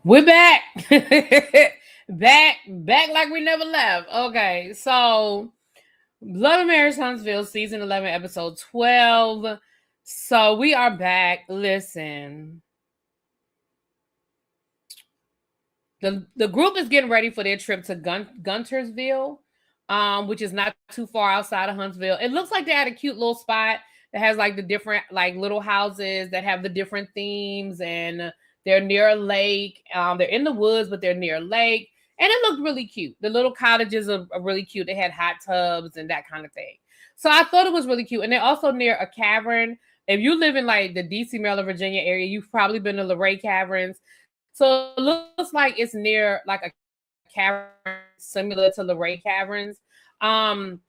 We're back. back like we never left. Okay, so Love and Marriage Huntsville, season 11, episode 12. So we are back. Listen, the group is getting ready for their trip to Guntersville, which is not too far outside of Huntsville. It looks like they had a cute little spot that has like the different like little houses that have the different themes, and they're near a lake. They're in the woods, but they're near a lake, and it looked really cute. The little cottages are really cute. They had hot tubs and that kind of thing. So I thought it was really cute, and they're also near a cavern. If you live in like the DC, Maryland, Virginia area, you've probably been to Luray Caverns. So it looks like it's near like a cavern similar to Luray Caverns. And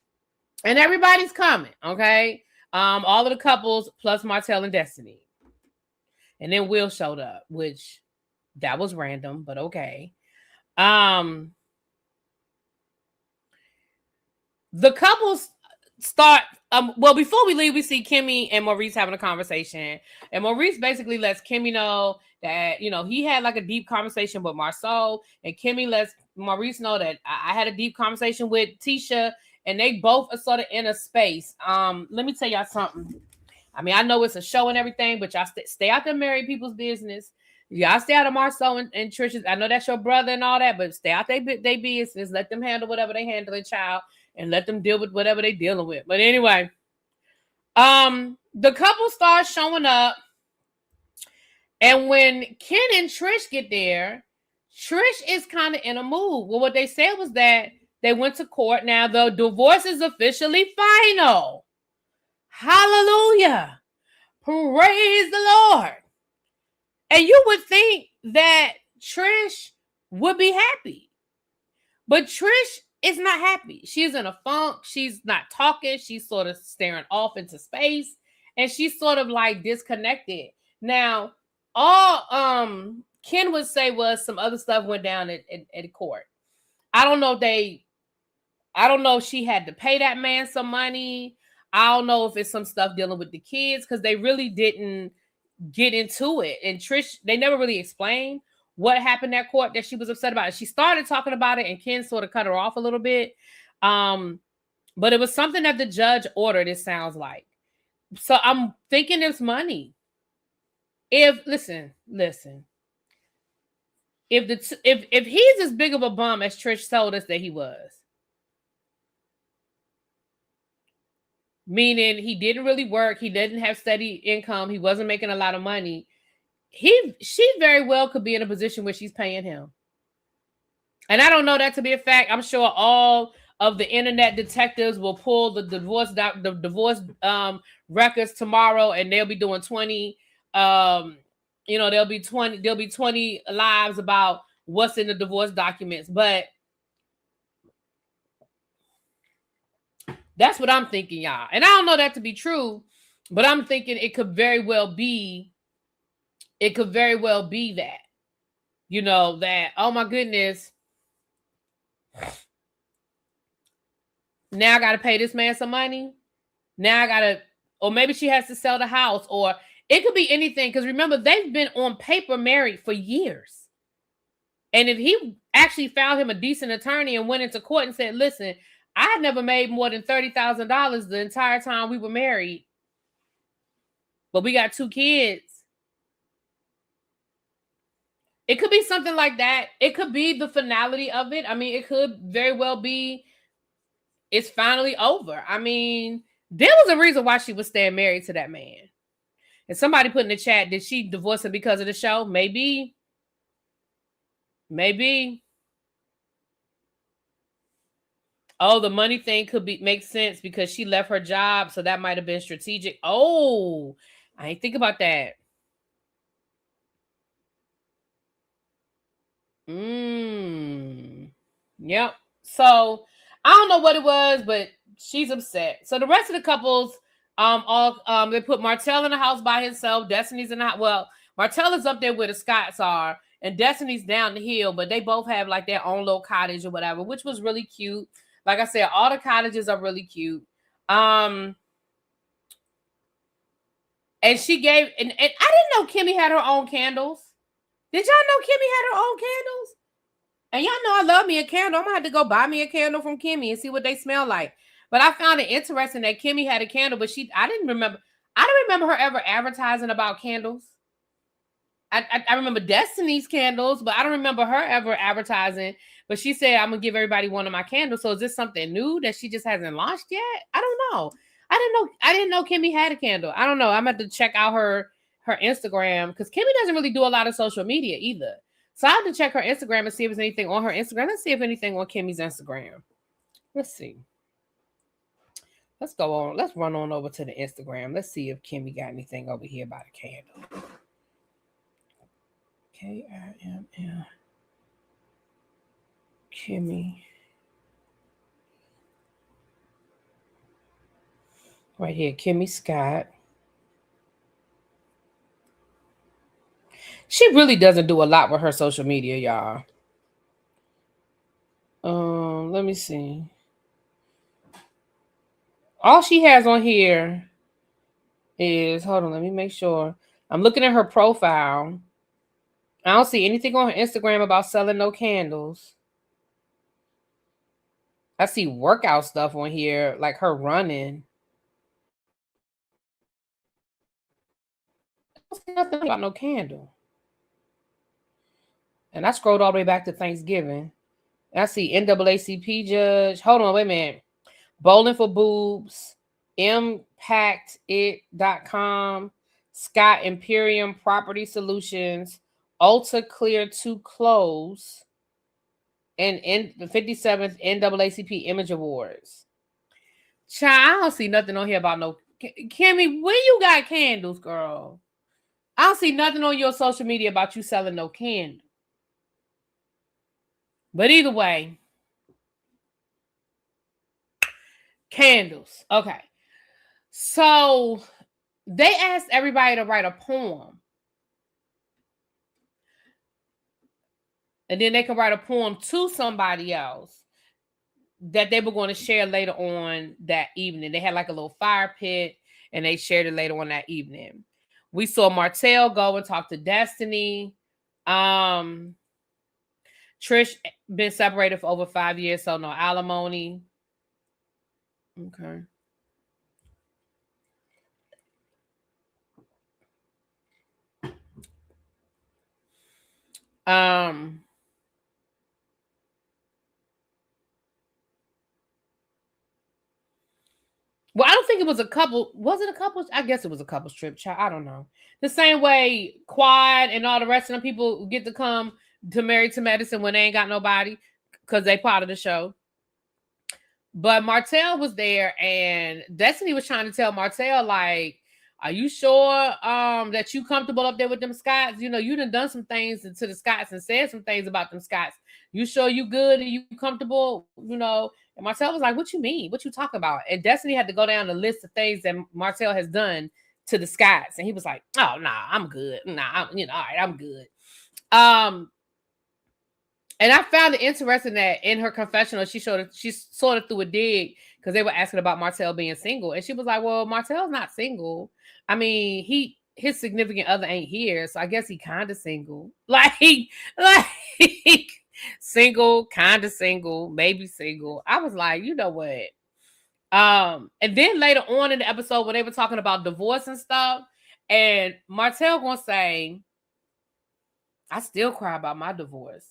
everybody's coming, okay? All of the couples plus Martell and Destiny. And then Will showed up, which that was random, but okay. The couples start well, before we leave, we see Kimmy and Maurice having a conversation, and Maurice basically lets Kimmy know that he had like a deep conversation with Marceau, and Kimmy lets Maurice know that I had a deep conversation with Tisha, and they both are sort of in a space. Let me tell y'all something. I mean, I know it's a show and everything, but y'all stay out there married people's business. Y'all stay out of Marceau and Trish's. I know that's your brother and all that, but stay out they business. Let them handle whatever they handle, a child, and let them deal with whatever they dealing with. But anyway, the couple starts showing up, and when Ken and Trish get there, Trish is kind of in a mood. Well, what they said was that they went to court. Now the divorce is officially final. Hallelujah. Praise the Lord. And you would think that Trish would be happy. But Trish is not happy. She's in a funk. She's not talking. She's sort of staring off into space. And she's sort of like disconnected. Now, all Ken would say was some other stuff went down at court. I don't know if she had to pay that man some money. I don't know if it's some stuff dealing with the kids, because they really didn't get into it. And Trish, they never really explained what happened at court that she was upset about. She started talking about it, and Ken sort of cut her off a little bit. But it was something that the judge ordered, it sounds like. So I'm thinking it's money. Listen. If he's as big of a bum as Trish told us that he was, meaning he didn't really work, he didn't have steady income, he wasn't making a lot of money, she very well could be in a position where she's paying him. And I don't know that to be a fact. I'm sure all of the internet detectives will pull the divorce records tomorrow, and they'll be doing 20 there'll be 20 lives about what's in the divorce documents. But that's what I'm thinking, y'all. And I don't know that to be true, but I'm thinking it could very well be that. That, oh my goodness, now I got to pay this man some money. Now I got to, or maybe she has to sell the house, or it could be anything. Because remember, they've been on paper married for years. And if he actually found him a decent attorney and went into court and said, listen, I had never made more than $30,000 the entire time we were married, but we got 2 kids. It could be something like that. It could be the finality of it. I mean, it could very well be it's finally over. I mean, there was a reason why she was staying married to that man. And somebody put in the chat, did she divorce him because of the show? Maybe. Oh, the money thing make sense because she left her job, so that might have been strategic. Oh, I ain't think about that. Yep. So I don't know what it was, but she's upset. So the rest of the couples, they put Martell in the house by himself. Destiny's in the house. Well, Martell is up there where the Scotts are, and Destiny's down the hill, but they both have like their own little cottage or whatever, which was really cute. Like I said, all the cottages are really cute. And she gave, and I didn't know Kimmy had her own candles. Did y'all know Kimmy had her own candles? And y'all know I love me a candle. I'm gonna have to go buy me a candle from Kimmy and see what they smell like. But I found it interesting that Kimmy had a candle, but I don't remember her ever advertising about candles. I remember Destiny's candles, but I don't remember her ever advertising. But she said, I'm gonna give everybody one of my candles. So is this something new that she just hasn't launched yet? I don't know. I didn't know Kimmy had a candle. I don't know. I'm gonna have to check out her Instagram, because Kimmy doesn't really do a lot of social media either. So I have to check her Instagram and see if there's anything on her Instagram. Let's see if anything on Kimmy's Instagram. Let's see. Let's go on. Let's run on over to the Instagram. Let's see if Kimmy got anything over here about a candle. Kimmel. Kimmy. Right here, Kimmy Scott. She really doesn't do a lot with her social media, y'all. Let me see. All she has on here is, hold on, let me make sure. I'm looking at her profile. I don't see anything on her Instagram about selling no candles. I see workout stuff on here, like her running. I don't see nothing about no candle. And I scrolled all the way back to Thanksgiving. I see NAACP judge. Hold on, wait a minute. Bowling for Boobs, impactit.com, Scott Imperium Property Solutions, Ulta Clear 2 Clothes, and the 57th NAACP Image Awards. Child, I don't see nothing on here about no... Kimmy, when you got candles, girl? I don't see nothing on your social media about you selling no candle. But either way, candles. Okay. So they asked everybody to write a poem. And then they can write a poem to somebody else that they were going to share later on that evening. They had like a little fire pit and they shared it later on that evening. We saw Martell go and talk to Destiny. Trish been separated for over 5 years, so no alimony. Okay. Well, I don't think it was a couple. Was it a couple? I guess it was a couple's trip, child. I don't know. The same way Quad and all the rest of them people get to come to Married to Medicine when they ain't got nobody because they part of the show. But Martell was there, and Destiny was trying to tell Martell, like, are you sure that you comfortable up there with them Scots? You know, you done some things to the Scots and said some things about them Scots. You sure you good and you comfortable? You know, and Martell was like, what you mean? What you talking about? And Destiny had to go down the list of things that Martell has done to the Scots. And he was like, oh, nah, I'm good. Nah, all right, I'm good. And I found it interesting that in her confessional, she sort of threw a dig because they were asking about Martell being single. And she was like, well, Martell's not single. I mean, his significant other ain't here. So I guess he kind of single. Like single, kind of single, maybe single. I was like, you know what? And then later on in the episode when they were talking about divorce and stuff, and Martell gonna say, I still cry about my divorce.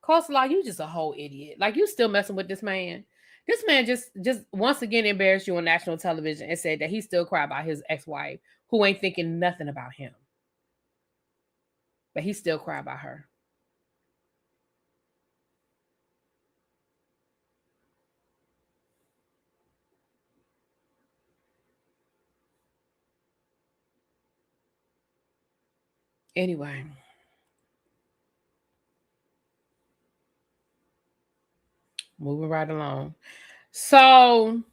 Coastlaw, you just a whole idiot. Like, you still messing with this man. This man just once again embarrassed you on national television and said that he still cry about his ex-wife who ain't thinking nothing about him. But he still cry about her. Anyway. Moving right along. So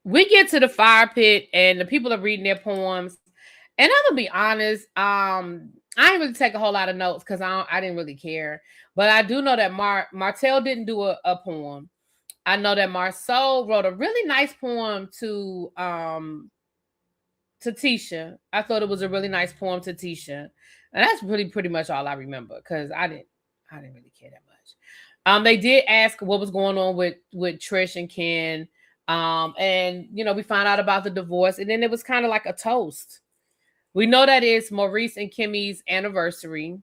we get to the fire pit and the people are reading their poems. And I'm gonna be honest, I didn't really take a whole lot of notes because I didn't really care. But I do know that Martell didn't do a poem. I know that Marceau wrote a really nice poem to Tisha. I thought it was a really nice poem to Tisha. And that's really pretty much all I remember because I didn't really care that much. They did ask what was going on with Trish and Ken. And we found out about the divorce, and then it was kind of like a toast. We know that it's Maurice and Kimmy's anniversary.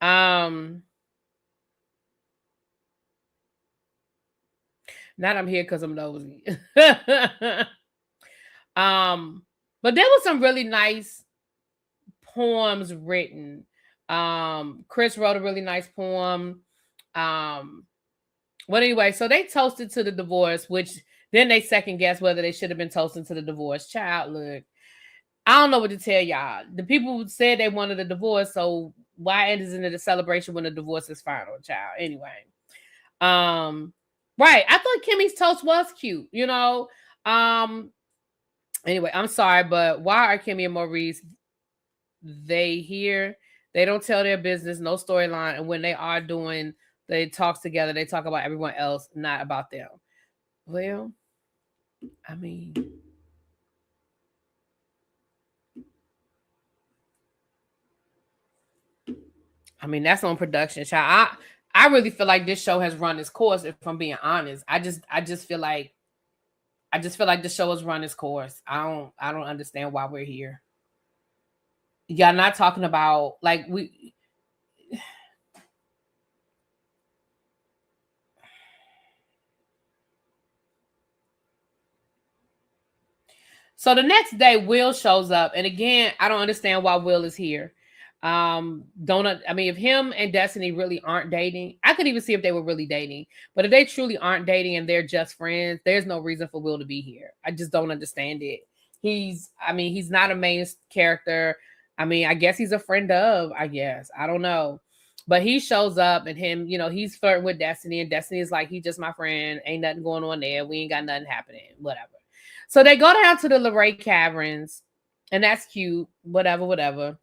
Not I'm here because I'm nosy. But there was some really nice poems written. Chris wrote a really nice poem. Well, anyway, so they toasted to the divorce, which then they second guessed whether they should have been toasting to the divorce. Child, look, I don't know what to tell y'all. The people said they wanted a divorce, so why end it in the celebration when the divorce is final, child? Anyway, right. I thought Kimmy's toast was cute, Anyway, I'm sorry, but why are Kimmy and Maurice? They here, they don't tell their business, no storyline, and when they are doing the talks together, they talk about everyone else, not about them. Well, I mean, that's on production, child. I really feel like this show has run its course. If I'm being honest, I just feel like the show has run its course. I don't understand why we're here. Y'all not talking about like we. So the next day, Will shows up, and again, I don't understand why Will is here. If him and Destiny really aren't dating, I could even see if they were really dating. But if they truly aren't dating and they're just friends, there's no reason for Will to be here. I just don't understand it. He's not a main character. I guess he's a friend of, I guess. I don't know. But he shows up and him, he's flirting with Destiny, and Destiny is like, he's just my friend. Ain't nothing going on there. We ain't got nothing happening. Whatever. So they go down to the Luray Caverns, and that's cute. Whatever.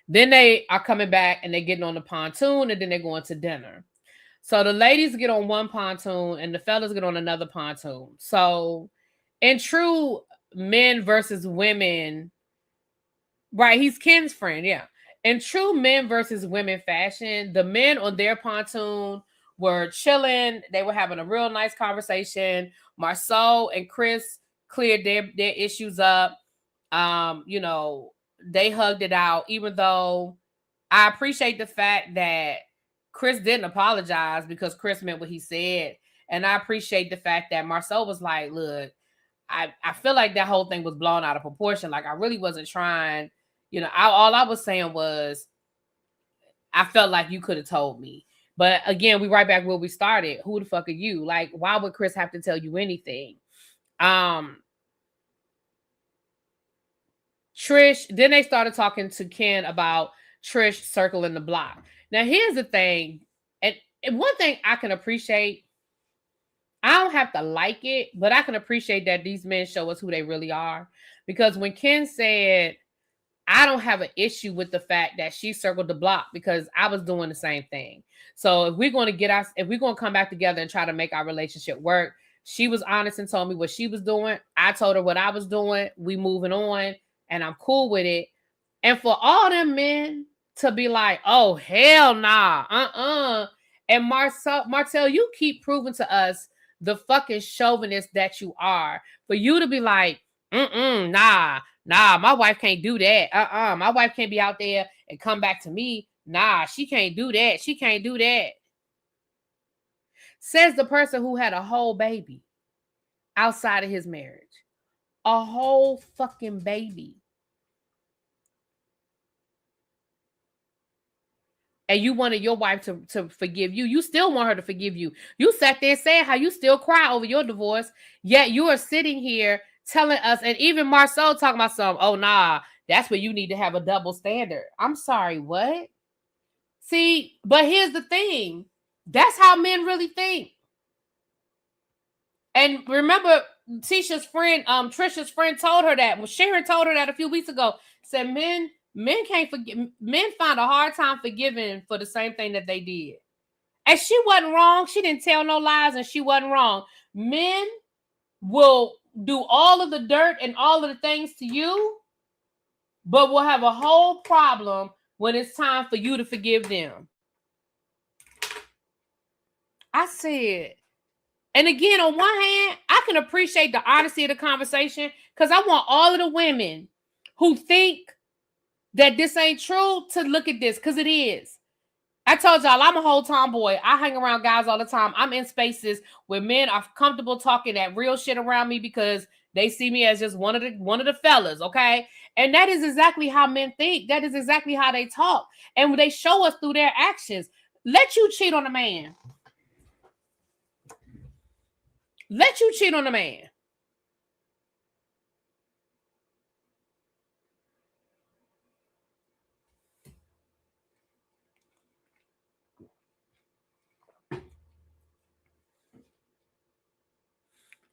Then they are coming back and they're getting on the pontoon, and then they're going to dinner. So the ladies get on one pontoon and the fellas get on another pontoon. So in true men versus women, right? He's Ken's friend, yeah. In true men versus women fashion, the men on their pontoon were chilling. They were having a real nice conversation. Marceau and Chris cleared their issues up. They hugged it out, even though I appreciate the fact that Chris didn't apologize because Chris meant what he said. And I appreciate the fact that Marceau was like, look, I feel like that whole thing was blown out of proportion. Like, I really wasn't trying, all I was saying was, I felt like you could have told me. But again, we right back where we started. Who the fuck are you? Like, why would Chris have to tell you anything? Trish, then they started talking to Ken about Trish circling the block. Now, here's the thing. And one thing I can appreciate, I don't have to like it, but I can appreciate that these men show us who they really are. Because when Ken said, I don't have an issue with the fact that she circled the block because I was doing the same thing. So if we're going to come back together and try to make our relationship work, she was honest and told me what she was doing. I told her what I was doing. We moving on. And I'm cool with it. And for all them men to be like, oh, hell nah, And Martell, you keep proving to us the fucking chauvinist that you are. For you to be like, nah, my wife can't do that. My wife can't be out there and come back to me. Nah, she can't do that. She can't do that. Says the person who had a whole baby outside of his marriage. A whole fucking baby. And you wanted your wife to forgive you. You still want her to forgive you. You sat there saying how you still cry over your divorce, yet you are sitting here telling us, and even Marceau talking about some, oh, nah, that's where you need to have a double standard. I'm sorry, what? See, but here's the thing. That's how men really think. And remember, Tisha's friend, Trisha's friend told her that. Well, Sharon told her that a few weeks ago. Said men can't forgive. Men find a hard time forgiving for the same thing that they did. And she wasn't wrong. She didn't tell no lies, and she wasn't wrong. Men will do all of the dirt and all of the things to you, but will have a whole problem when it's time for you to forgive them. I said, and again, on one hand, I can appreciate the honesty of the conversation because I want all of the women who think that this ain't true to look at this, because it is. I told y'all I'm a whole tomboy. I hang around guys all the time. I'm in spaces where men are comfortable talking that real shit around me because they see me as just one of the fellas, okay? And that is exactly how men think. That is exactly how they talk. And they show us through their actions. Let you cheat on a man. Let you cheat on a man.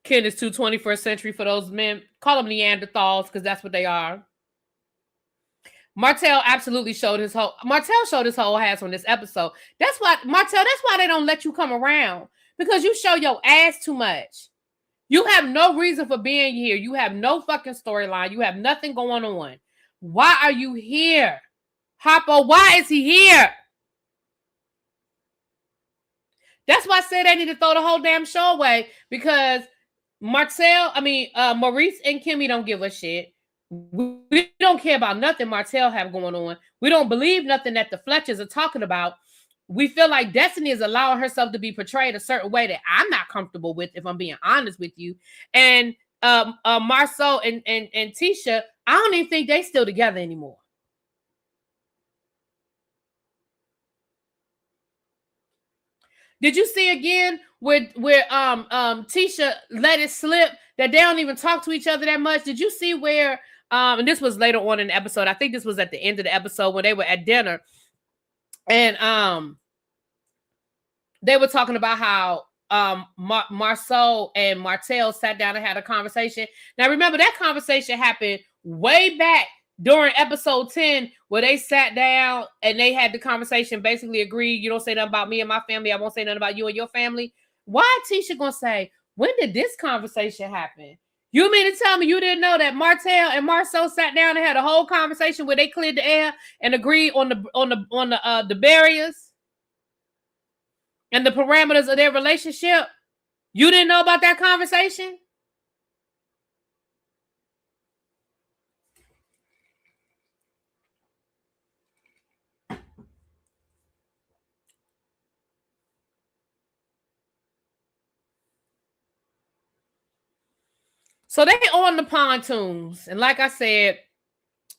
Kid is too 21st century for those men. Call them Neanderthals because that's what they are. Martell absolutely showed his whole ass on this episode. That's why they don't let you come around, because you show your ass too much. You have no reason for being here. You have no fucking storyline. You have nothing going on. Why are you here? Hoppo, why is he here? That's why I said they need to throw the whole damn show away, because Maurice and Kimmy don't give a shit. We don't care about nothing Martell have going on. We don't believe nothing that the Fletchers are talking about. We feel like Destiny is allowing herself to be portrayed a certain way that I'm not comfortable with, if I'm being honest with you. And Marceau and Tisha, I don't even think they still together anymore. Did you see again where Tisha let it slip that they don't even talk to each other that much? Did you see where and this was later on in the episode. I think this was at the end of the episode when they were at dinner, and they were talking about how Marceau and Martell sat down and had a conversation. Now remember, that conversation happened way back during episode 10, where they sat down and they had the conversation, basically agreed, you don't say nothing about me and my family, I won't say nothing about you and your family. Why Tisha gonna say, when did this conversation happen? You mean to tell me you didn't know that Martell and Marceau sat down and had a whole conversation where they cleared the air and agreed on the barriers and the parameters of their relationship? You didn't know about that conversation? So they on the pontoons. And like I said,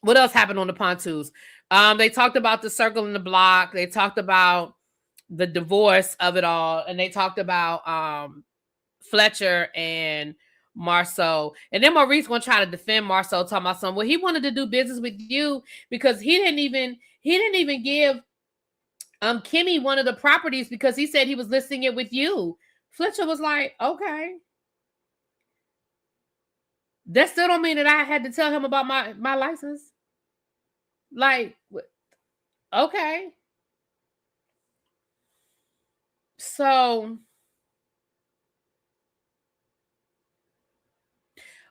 what else happened on the pontoons? They talked about the circle in the block. They talked about the divorce of it all. And they talked about Fletcher and Marceau. And then Maurice gonna try to defend Marceau, talking about something. Well, he wanted to do business with you because he didn't even give Kimmy one of the properties because he said he was listing it with you. Fletcher was like, okay. That still don't mean that I had to tell him about my license. Like, okay. So,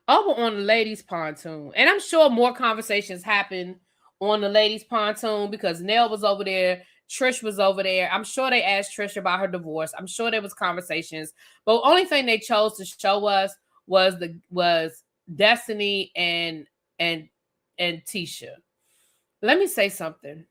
over on the ladies' pontoon, and I'm sure more conversations happened on the ladies' pontoon because Nell was over there, Trish was over there. I'm sure they asked Trish about her divorce. I'm sure there was conversations, but the only thing they chose to show us was Destiny and Tisha. Let me say something.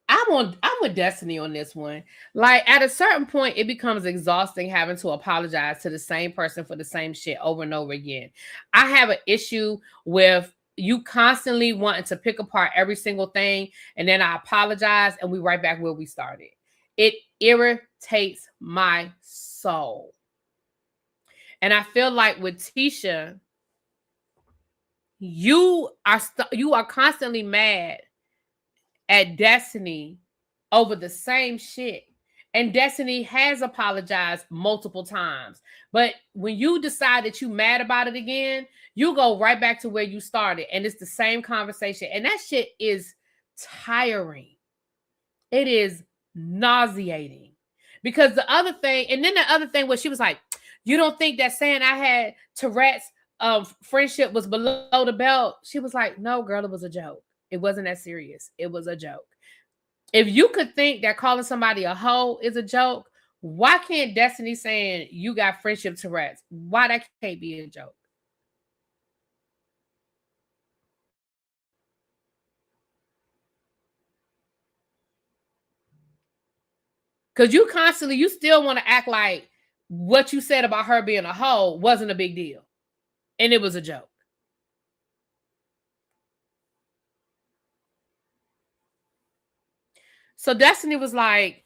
I'm with Destiny on this one. Like, at a certain point, it becomes exhausting having to apologize to the same person for the same shit over and over again. I have an issue with you constantly wanting to pick apart every single thing, and then I apologize, and we right back where we started. It irritates my soul. And I feel like with Tisha, you are constantly mad at Destiny over the same shit. And Destiny has apologized multiple times. But when you decide that you're mad about it again, you go right back to where you started. And it's the same conversation. And that shit is tiring. It is nauseating. Because the other thing, and then the other thing was she was like, you don't think that saying I had Tourette's friendship was below the belt? She was like, no, girl, it was a joke. It wasn't that serious. It was a joke. If you could think that calling somebody a hoe is a joke, why can't Destiny saying you got friendship Tourette's? Why that can't be a joke? Because you still want to act like what you said about her being a hoe wasn't a big deal. And it was a joke. So Destiny was like,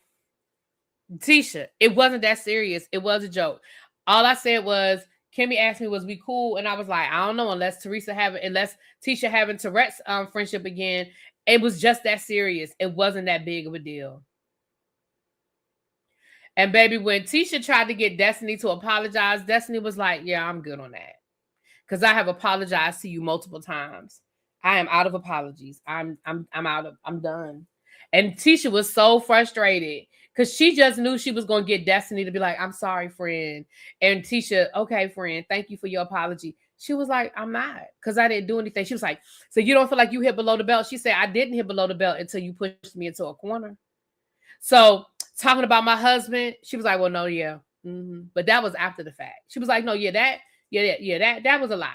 Tisha, it wasn't that serious. It was a joke. All I said was, Kimmy asked me, was we cool? And I was like, I don't know, unless Tisha having Tourette's friendship again. It was just that serious. It wasn't that big of a deal. And baby, when Tisha tried to get Destiny to apologize, Destiny was like, yeah, I'm good on that. Because I have apologized to you multiple times. I am out of apologies. I'm done. And Tisha was so frustrated because she just knew she was going to get Destiny to be like, I'm sorry, friend. And Tisha, okay, friend, thank you for your apology. She was like, I'm not, because I didn't do anything. She was like, so you don't feel like you hit below the belt? She said, I didn't hit below the belt until you pushed me into a corner. So talking about my husband, she was like, well, no, yeah. Mm-hmm. But that was after the fact. She was like, no, that was a lot.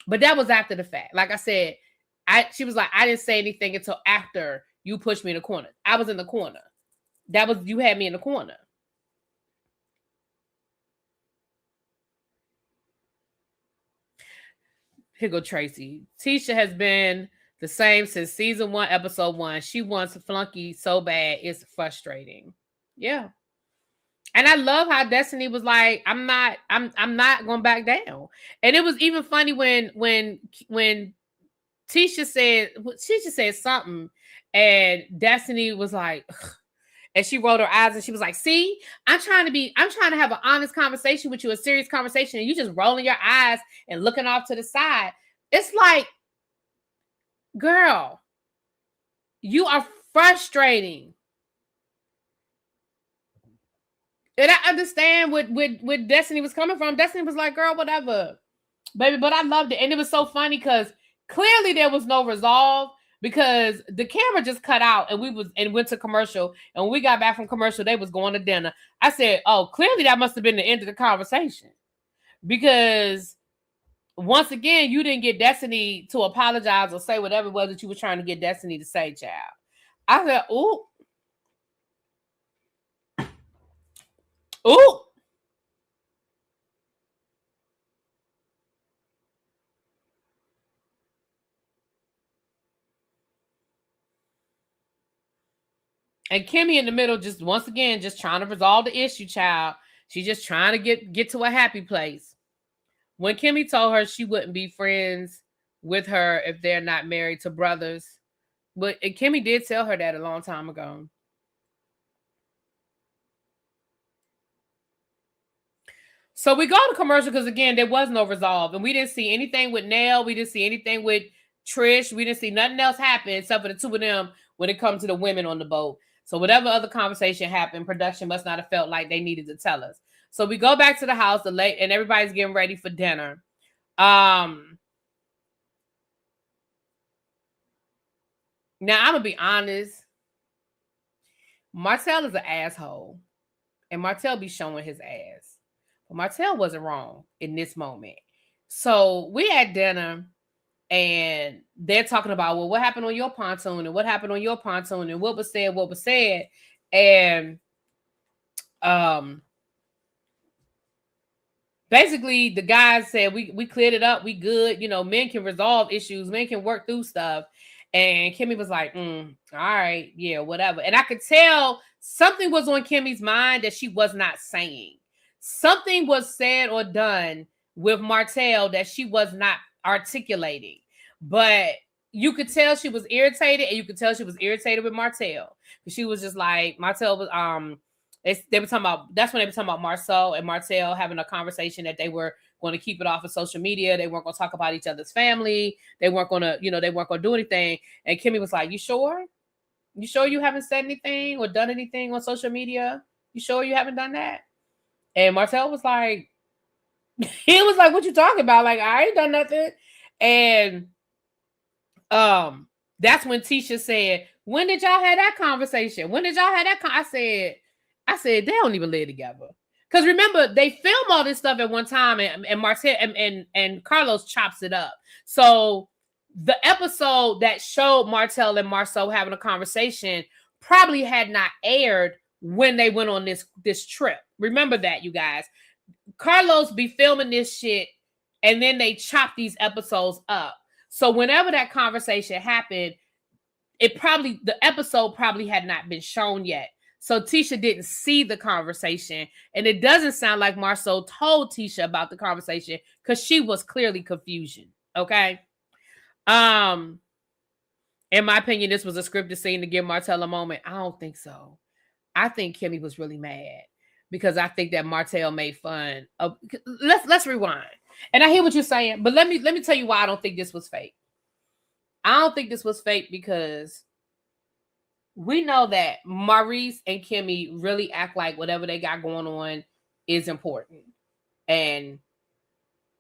But that was after the fact. Like I said, she was like, I didn't say anything until after you pushed me in the corner. I was in the corner. You had me in the corner. Here go Tracy. Tisha has been the same since season 1, episode 1. She wants Flunky so bad, it's frustrating. Yeah. And I love how Destiny was like, I'm not going back down. And it was even funny when Tisha said something, and Destiny was like, ugh. And she rolled her eyes and she was like, see, I'm trying to have an honest conversation with you, a serious conversation, and you just rolling your eyes and looking off to the side. It's like, girl, you are frustrating. And I understand what Destiny was coming from. Destiny was like, girl, whatever, baby. But I loved it. And it was so funny because clearly there was no resolve, because the camera just cut out and went to commercial. And when we got back from commercial, they was going to dinner. I said, oh, clearly that must have been the end of the conversation. Because once again, you didn't get Destiny to apologize or say whatever it was that you were trying to get Destiny to say, child. I said, ooh. Ooh. And Kimmy in the middle, just once again, just trying to resolve the issue, child. She's just trying to get to a happy place. When Kimmy told her she wouldn't be friends with her if they're not married to brothers. But Kimmy did tell her that a long time ago. So we go to commercial because, again, there was no resolve. And we didn't see anything with Nell. We didn't see anything with Trish. We didn't see nothing else happen except for the two of them when it comes to the women on the boat. So whatever other conversation happened, production must not have felt like they needed to tell us. So we go back to the house, and everybody's getting ready for dinner. Now I'm gonna be honest. Martell is an asshole, and Martell be showing his ass. But Martell wasn't wrong in this moment. So we at dinner, and they're talking about, well, what happened on your pontoon, and what happened on your pontoon, and what was said, and basically the guys said we cleared it up, we good, men can resolve issues, men can work through stuff. And Kimmy was like, all right, yeah, whatever. And I could tell something was on Kimmy's mind that she was not saying. Something was said or done with Martell that she was not articulating. But you could tell she was irritated, and you could tell she was irritated with Martell. She was just like, Martell was They were talking about, that's when they were talking about Marcel and Martell having a conversation that they were going to keep it off of social media. They weren't going to talk about each other's family. They weren't going to, they weren't going to do anything. And Kimmy was like, you sure? You sure you haven't said anything or done anything on social media? You sure you haven't done that? And Martell was like, he was like, what you talking about? Like, I ain't done nothing. And that's when Tisha said, when did y'all have that conversation? When did y'all have that I said, they don't even live together. Because remember, they film all this stuff at one time, and Marcel and Carlos chops it up. So the episode that showed Martell and Marceau having a conversation probably had not aired when they went on this trip. Remember that, you guys. Carlos be filming this shit, and then they chop these episodes up. So whenever that conversation happened, the episode probably had not been shown yet. So Tisha didn't see the conversation. And it doesn't sound like Marceau told Tisha about the conversation because she was clearly confusion. Okay. In my opinion, this was a scripted scene to give Martell a moment. I don't think so. I think Kimmy was really mad because I think that Martell made fun of. Let's rewind. And I hear what you're saying, but let me tell you why I don't think this was fake. I don't think this was fake because we know that Maurice and Kimmy really act like whatever they got going on is important. And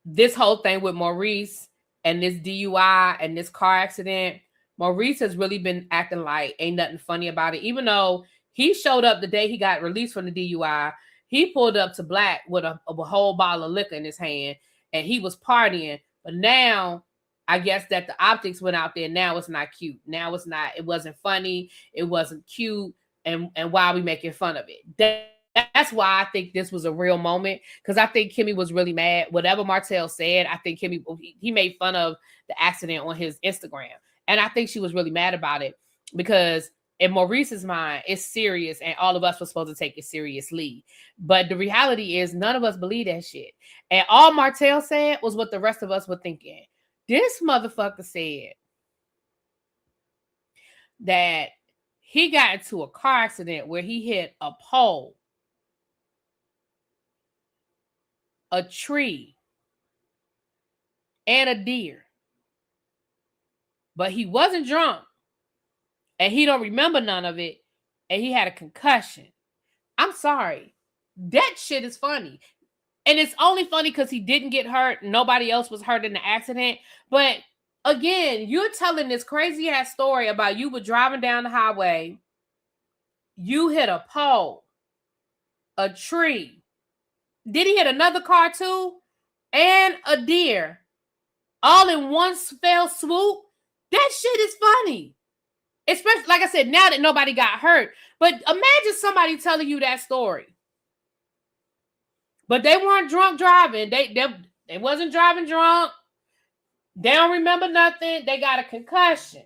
this whole thing with Maurice and this DUI and this car accident, Maurice has really been acting like ain't nothing funny about it. Even though he showed up the day he got released from the DUI, he pulled up to Black with a whole bottle of liquor in his hand and he was partying. But now I guess that the optics went out there. Now it's not cute. Now it's not, it wasn't funny. It wasn't cute. And why are we making fun of it? That's why I think this was a real moment. Because I think Kimmy was really mad. Whatever Martell said, I think Kimmy, he made fun of the accident on his Instagram. And I think she was really mad about it. Because in Maurice's mind, it's serious. And all of us were supposed to take it seriously. But the reality is none of us believe that shit. And all Martell said was what the rest of us were thinking. This motherfucker said that he got into a car accident where he hit a pole, a tree, and a deer. But he wasn't drunk, and he don't remember none of it, and he had a concussion. I'm sorry. That shit is funny. And it's only funny because he didn't get hurt. Nobody else was hurt in the accident. But again, you're telling this crazy ass story about you were driving down the highway. You hit a pole, a tree. Did he hit another car too? And a deer. All in one fell swoop? That shit is funny. Especially, like I said, now that nobody got hurt. But imagine somebody telling you that story. But they weren't drunk driving. They wasn't driving drunk. They don't remember nothing. They got a concussion.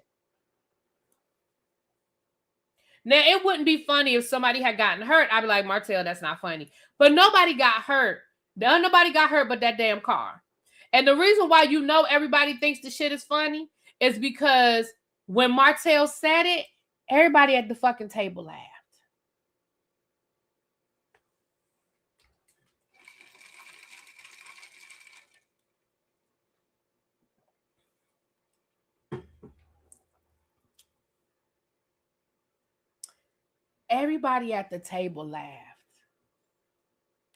Now, it wouldn't be funny if somebody had gotten hurt. I'd be like, Martell, that's not funny. But nobody got hurt. Nobody got hurt but that damn car. And the reason why you know everybody thinks the shit is funny is because when Martell said it, everybody at the fucking table laughed. Everybody at the table laughed,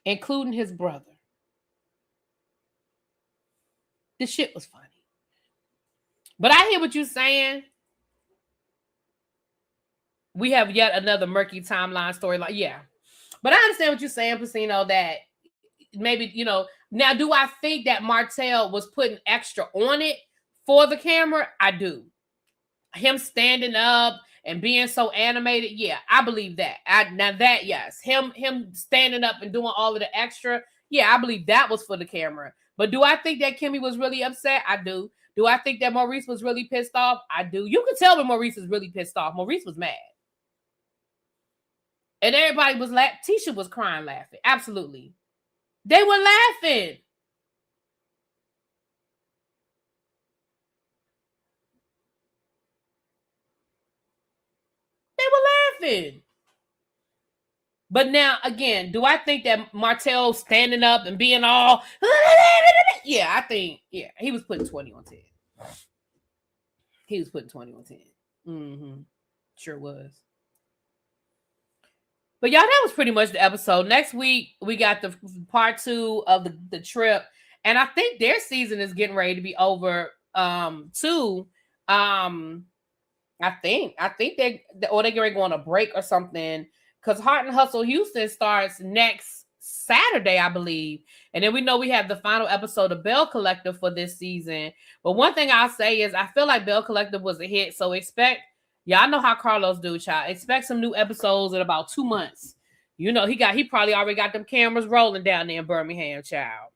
including his brother. The shit was funny. But I hear what you're saying. We have yet another murky timeline story. Like, yeah. But I understand what you're saying, Pacino, that maybe, now do I think that Martell was putting extra on it for the camera? I do. Him standing up and being so animated, yeah, I believe that. Yes. Him standing up and doing all of the extra, yeah, I believe that was for the camera. But do I think that Kimmy was really upset? I do. Do I think that Maurice was really pissed off? I do. You can tell when Maurice is really pissed off. Maurice was mad. And everybody was laughing. Tisha was crying laughing. Absolutely. They were laughing. They were laughing. But now, again, do I think that Martell standing up and being all, yeah, I think, yeah, he was putting 20 on 10. He was putting 20 on 10. Mm-hmm. Sure was. But y'all, that was pretty much the episode. Next week, we got the part 2 of the trip. And I think their season is getting ready to be over, too. I think they're getting ready to go on a break or something. Because Heart and Hustle Houston starts next Saturday, I believe. And then we know we have the final episode of Bell Collective for this season. But one thing I'll say is I feel like Bell Collective was a hit. So expect, y'all know how Carlos do, child. Expect some new episodes in about 2 months. You know, he probably already got them cameras rolling down there in Birmingham, child.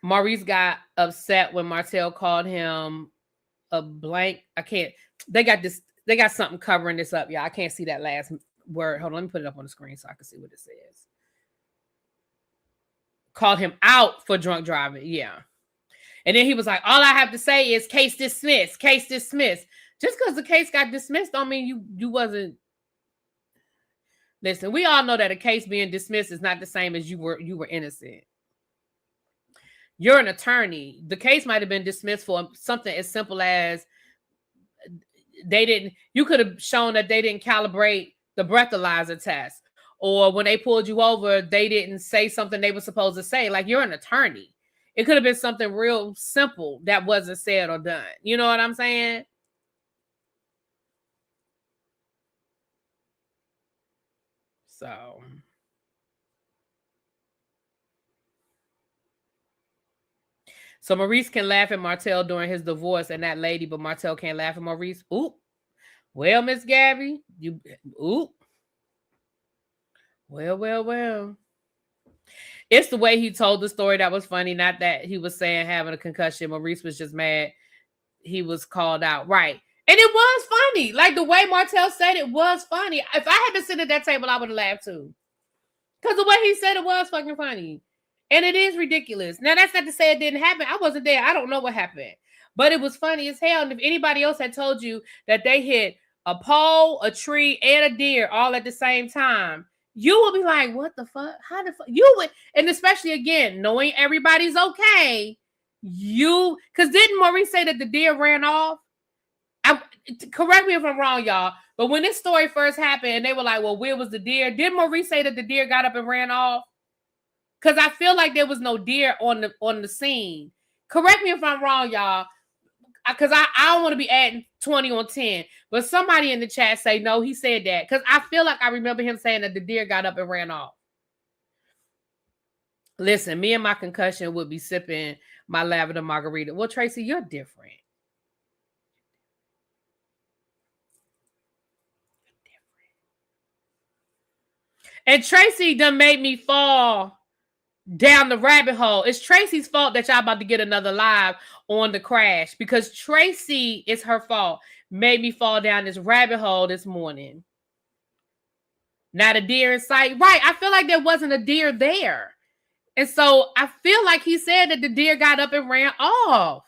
Maurice got upset when Martell called him a blank. They got something covering this up, y'all. I can't see that last word. Hold on, let me put it up on the screen so I can see what it says. Called him out for drunk driving, yeah. And then he was like, all I have to say is case dismissed, case dismissed. Just because the case got dismissed don't mean you wasn't. Listen, we all know that a case being dismissed is not the same as you were innocent. You're an attorney. The case might have been dismissed for something as simple as you could have shown that they didn't calibrate the breathalyzer test, or when they pulled you over, they didn't say something they were supposed to say. Like, you're an attorney. It could have been something real simple that wasn't said or done. You know what I'm saying? So Maurice can laugh at Martell during his divorce and that lady, but Martell can't laugh at Maurice. Oop. Well, Miss Gabby, oop. Well. It's the way he told the story that was funny, not that he was saying having a concussion. Maurice was just mad he was called out. Right. And it was funny. Like, the way Martell said it was funny. If I had been sitting at that table, I would have laughed too. Because the way he said it was fucking funny. And it is ridiculous. Now, that's not to say it didn't happen. I wasn't there. I don't know what happened. But it was funny as hell. And if anybody else had told you that they hit a pole, a tree, and a deer all at the same time, you will be like, what the fuck? How the fuck? You would, and especially, again, knowing everybody's okay, because didn't Maurice say that the deer ran off? Correct me if I'm wrong, y'all. But when this story first happened and they were like, well, where was the deer? Did Maurice say that the deer got up and ran off? Because I feel like there was no deer on the scene. Correct me if I'm wrong, y'all. Because I don't want to be adding 20 on 10. But somebody in the chat say, no, he said that. Because I feel like I remember him saying that the deer got up and ran off. Listen, me and my concussion would be sipping my lavender margarita. Well, Tracy, you're different. And Tracy done made me fall down the rabbit hole. It's Tracy's fault that y'all about to get another live on the crash, because Tracy, it's her fault, made me fall down this rabbit hole this morning. Not a deer in sight. Right. I feel like there wasn't a deer there. And so I feel like he said that the deer got up and ran off.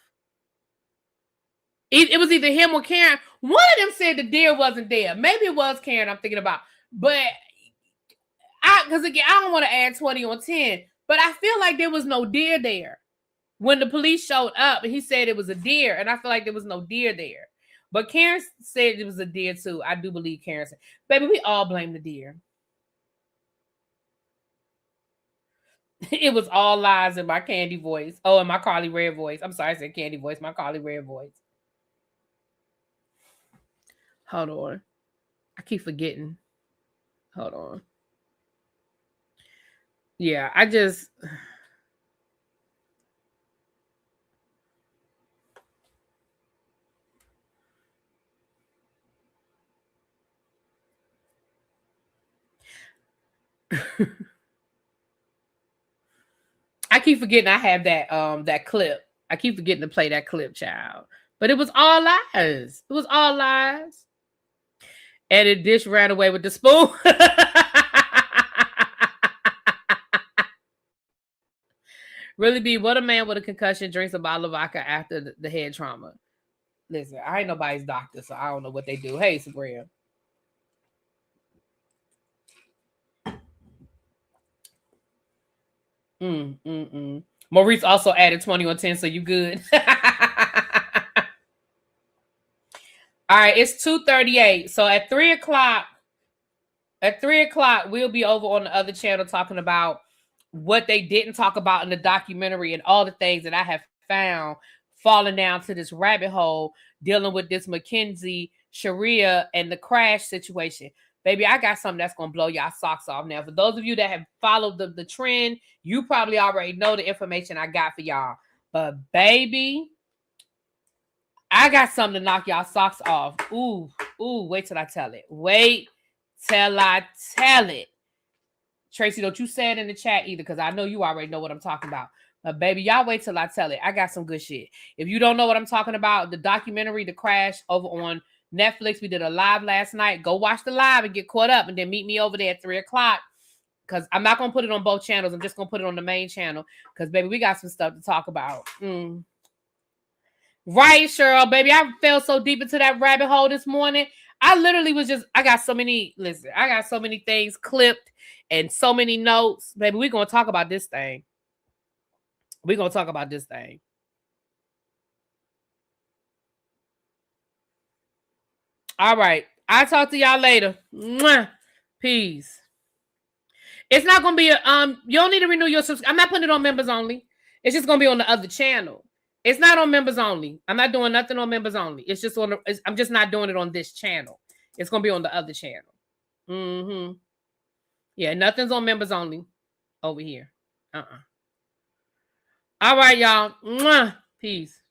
It was either him or Karen. One of them said the deer wasn't there. Maybe it was Karen I'm thinking about. But because again, I don't want to add 20 on 10. But I feel like there was no deer there when the police showed up and he said it was a deer. And I feel like there was no deer there. But Karen said it was a deer too. I do believe Karen said, baby, we all blame the deer. It was all lies in my Candy voice. Oh, in my Carly Red voice. I'm sorry, I said Candy voice. My Carly Red voice. Hold on. I keep forgetting. Hold on. Yeah, I just... I keep forgetting I have that clip. I keep forgetting to play that clip, child. But it was all lies. It was all lies. And the dish ran away with the spoon. Really be what a man with a concussion drinks a bottle of vodka after the head trauma. Listen, I ain't nobody's doctor, so I don't know what they do. Hey, Sabrina. Maurice also added 20 on 10, so you good. All right, it's 2:38. So at 3:00, we'll be over on the other channel talking about what they didn't talk about in the documentary and all the things that I have found falling down to this rabbit hole dealing with this Mackenzie, Sharia, and the crash situation. Baby, I got something that's going to blow y'all socks off now. For those of you that have followed the trend, you probably already know the information I got for y'all. But baby, I got something to knock y'all socks off. Ooh, wait till I tell it. Wait till I tell it. Tracy, don't you say it in the chat either, because I know you already know what I'm talking about. But baby, y'all wait till I tell it. I got some good shit. If you don't know what I'm talking about, the documentary, The Crash, over on Netflix. We did a live last night. Go watch the live and get caught up, and then meet me over there at 3:00. Because I'm not going to put it on both channels. I'm just going to put it on the main channel. Because, baby, we got some stuff to talk about. Right, Cheryl, baby. I fell so deep into that rabbit hole this morning. I literally was I got so many things clipped and so many notes. Baby, we're going to talk about this thing. All right. I'll talk to y'all later. Mwah. Peace. It's not going to be you don't need to renew your subscription. I'm not putting it on members only. It's just going to be on the other channel. It's not on members only. I'm not doing nothing on members only. It's just I'm just not doing it on this channel. It's going to be on the other channel. Yeah, nothing's on members only over here. All right, y'all. Mwah. Peace.